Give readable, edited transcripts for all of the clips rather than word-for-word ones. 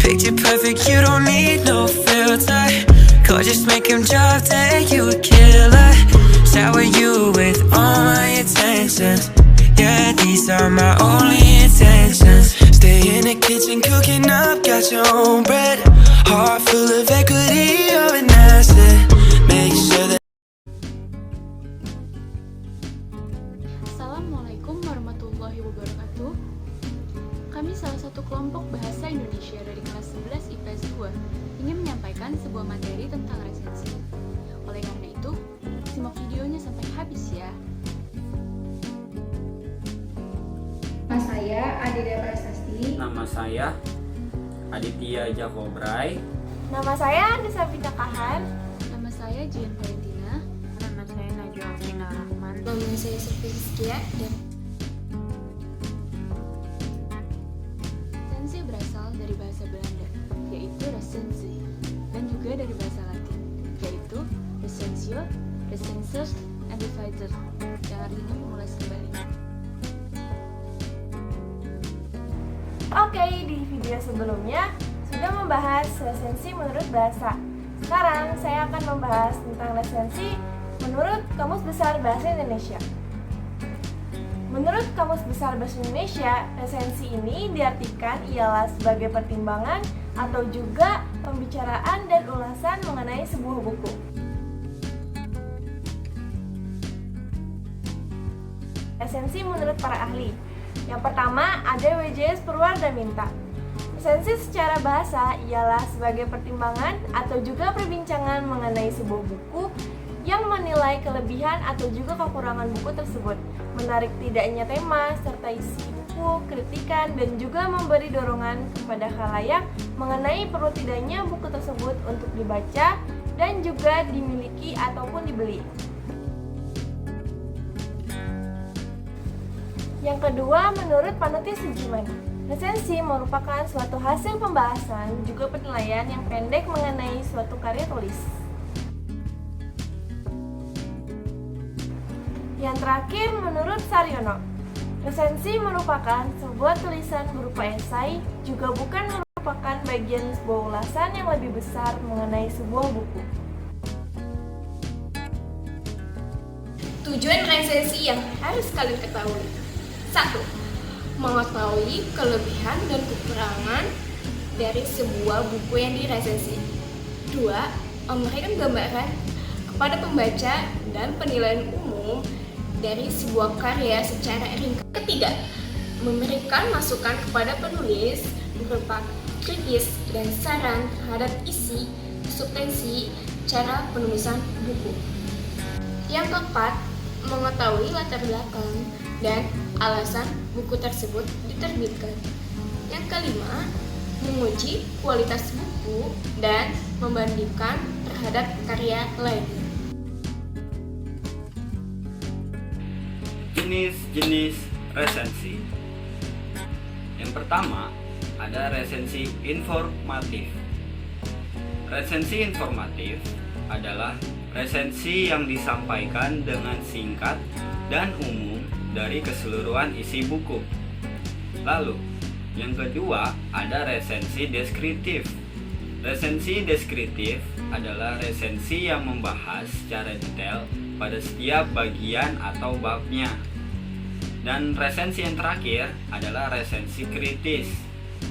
Picture perfect, you don't need no filter. Gorgeous, make him drop dead, you a killer. Shower you with all my attentions. Yeah, these are my only intentions. Stay in the kitchen cooking up, got your own bread. Heart full of equity, you're an asset. Make sure that. Assalamualaikum warahmatullahi wabarakatuh. Kami salah satu kelompok bahasa Indonesia dari kelas 11 IPS 2 ingin menyampaikan sebuah materi tentang resensi. Oleh karena itu, simak videonya sampai habis ya. Nama saya Aditya Prasasti. Nama saya Aditya Jakobray. Nama saya Anissa Pita Kahar. Nama saya Jian Valentina. Nama saya Najwa Alvina Rahman. Nama saya Sophie Rizkia dan Resensi berasal dari bahasa Belanda, yaitu recensie, dan juga dari bahasa Latin, yaitu recensio, recensers, and divisor, yang artinya mengulas kembali. Oke, di video sebelumnya sudah membahas resensi menurut bahasa. Sekarang saya akan membahas tentang resensi menurut Kamus Besar Bahasa Indonesia. Menurut Kamus Besar Bahasa Indonesia, resensi ini diartikan ialah sebagai pertimbangan atau juga pembicaraan dan ulasan mengenai sebuah buku. Resensi menurut para ahli. Yang pertama ada W.J.S. Purwardaminta. Resensi secara bahasa ialah sebagai pertimbangan atau juga perbincangan mengenai sebuah buku yang menilai kelebihan atau juga kekurangan buku tersebut, menarik tidaknya tema serta isi buku, kritikan, dan juga memberi dorongan kepada khalayak mengenai perlu tidaknya buku tersebut untuk dibaca dan juga dimiliki ataupun dibeli. Yang kedua, menurut Panuti Sujiman, resensi merupakan suatu hasil pembahasan juga penilaian yang pendek mengenai suatu karya tulis. Yang terakhir, menurut Saryono, resensi merupakan sebuah tulisan berupa esai, juga bukan merupakan bagian sebuah ulasan yang lebih besar mengenai sebuah buku. tujuan resensi yang harus kalian ketahui. 1. Mengetahui kelebihan dan kekurangan dari sebuah buku yang diresensi. 2. Memberikan gambaran kepada pembaca dan penilaian umum dari sebuah karya secara ringkas. 3. Memberikan masukan kepada penulis berupa kritis dan saran terhadap isi, substansi, cara penulisan buku. Yang keempat, mengetahui latar belakang dan alasan buku tersebut diterbitkan. Yang kelima, menguji kualitas buku dan membandingkan terhadap karya lainnya. Jenis-jenis resensi. Yang pertama, ada resensi informatif. Resensi informatif adalah resensi yang disampaikan dengan singkat dan umum dari keseluruhan isi buku. Lalu, yang kedua ada resensi deskriptif. Resensi deskriptif adalah resensi yang membahas secara detail pada setiap bagian atau babnya. Dan resensi yang terakhir adalah resensi kritis.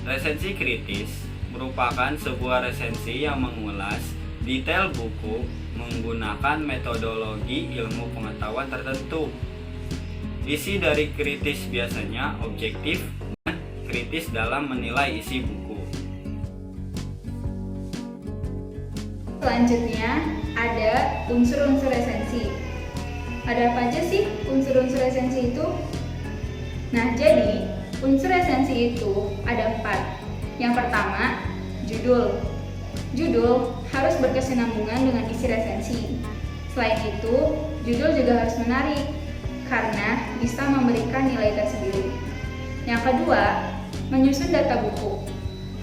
Resensi kritis merupakan sebuah resensi yang mengulas detail buku menggunakan metodologi ilmu pengetahuan tertentu. Isi dari kritis biasanya objektif dan kritis dalam menilai isi buku. Selanjutnya ada unsur-unsur resensi. Ada apa aja sih unsur-unsur resensi itu? Nah, jadi unsur resensi itu ada 4. Yang pertama, judul. Judul harus berkesinambungan dengan isi resensi. Selain itu, judul juga harus menarik karena bisa memberikan nilai tersendiri. Yang kedua, menyusun data buku.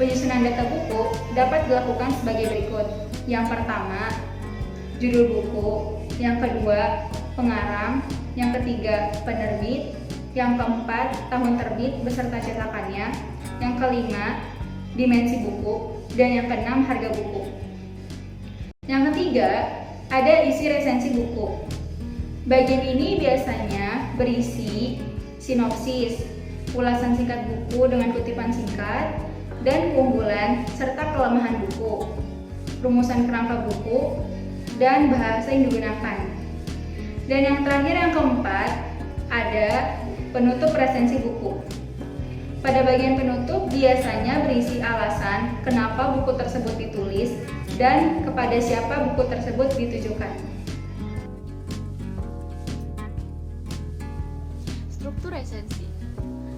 Penyusunan data buku dapat dilakukan sebagai berikut. Yang pertama, judul buku. Yang kedua, pengarang. Yang ketiga, penerbit. Yang keempat, tahun terbit beserta cetakannya. Yang kelima, dimensi buku, dan yang keenam harga buku. Yang ketiga, ada isi resensi buku. Bagian ini biasanya berisi sinopsis, ulasan singkat buku dengan kutipan singkat, dan keunggulan serta kelemahan buku, rumusan kerangka buku, dan bahasa yang digunakan. Dan yang terakhir, yang keempat, ada penutup resensi buku. Pada bagian penutup biasanya berisi alasan kenapa buku tersebut ditulis dan kepada siapa buku tersebut ditujukan. Struktur resensi.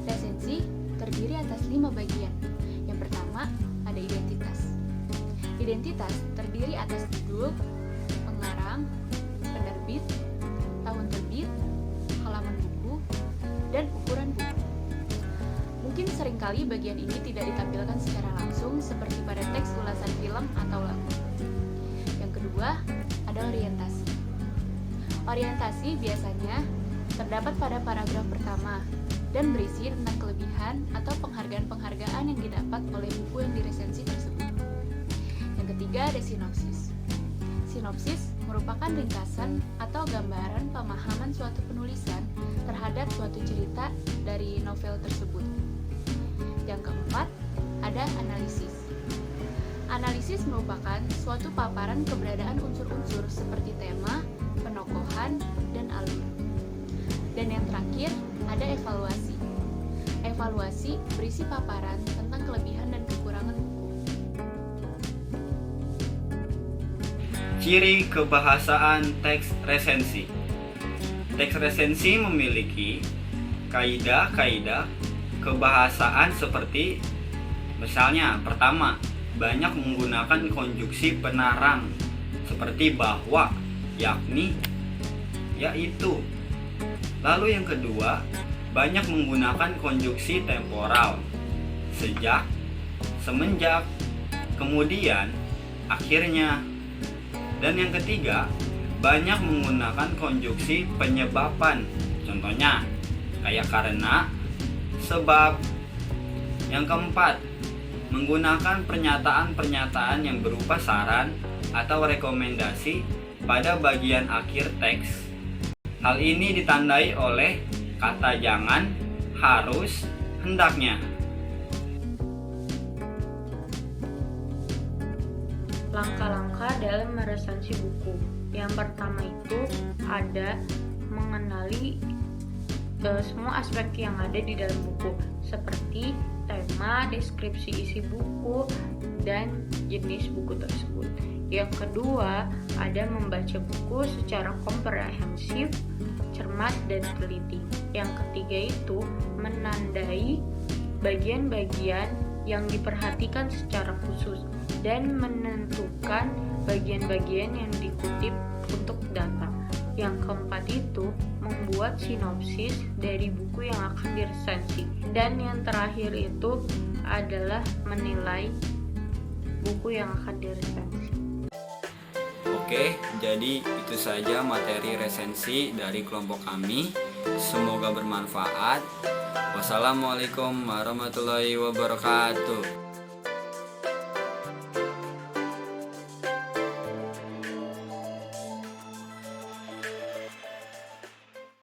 Resensi terdiri atas 5 bagian. Yang pertama, ada identitas. Identitas terdiri atas judul, pengarang, penerbit, tahun terbit, halaman buku, dan ukuran buku. Mungkin seringkali bagian ini tidak ditampilkan secara langsung seperti pada teks ulasan film atau lagu. Yang kedua, ada orientasi. Orientasi biasanya terdapat pada paragraf pertama dan berisi tentang kelebihan atau penghargaan-penghargaan yang didapat oleh buku yang diresensi tersebut. Yang ketiga, ada sinopsis. Sinopsis merupakan ringkasan atau gambaran pemahaman suatu penulisan terhadap suatu cerita dari novel tersebut. Yang keempat, ada analisis. Analisis merupakan suatu paparan keberadaan unsur-unsur seperti tema, penokohan, dan alur. Dan yang terakhir, ada evaluasi. Evaluasi berisi paparan tentang kelebihan dan kekurangan buku. Ciri kebahasaan teks resensi. Teks resensi memiliki kaidah-kaidah kebahasaan seperti misalnya pertama, banyak menggunakan konjuksi penarang seperti bahwa, yakni, yaitu. Lalu yang kedua, banyak menggunakan konjuksi temporal, sejak, semenjak, kemudian, akhirnya. Dan yang ketiga, banyak menggunakan konjuksi penyebaban, contohnya kayak karena, sebab. Yang keempat, menggunakan pernyataan-pernyataan yang berupa saran atau rekomendasi pada bagian akhir teks. Hal ini ditandai oleh kata jangan, harus, hendaknya. Langkah-langkah dalam meresensi buku. Yang pertama itu ada mengenali semua aspek yang ada di dalam buku, seperti tema, deskripsi isi buku, dan jenis buku tersebut. Yang kedua, ada membaca buku secara komprehensif, cermat, dan teliti. Yang ketiga itu menandai bagian-bagian yang diperhatikan secara khusus dan menentukan bagian-bagian yang dikutip untuk data. Yang keempat itu membuat sinopsis dari buku yang akan diresensi. Dan yang terakhir itu adalah menilai buku yang akan diresensi. Oke, jadi itu saja materi resensi dari kelompok kami. Semoga bermanfaat. Wassalamualaikum warahmatullahi wabarakatuh.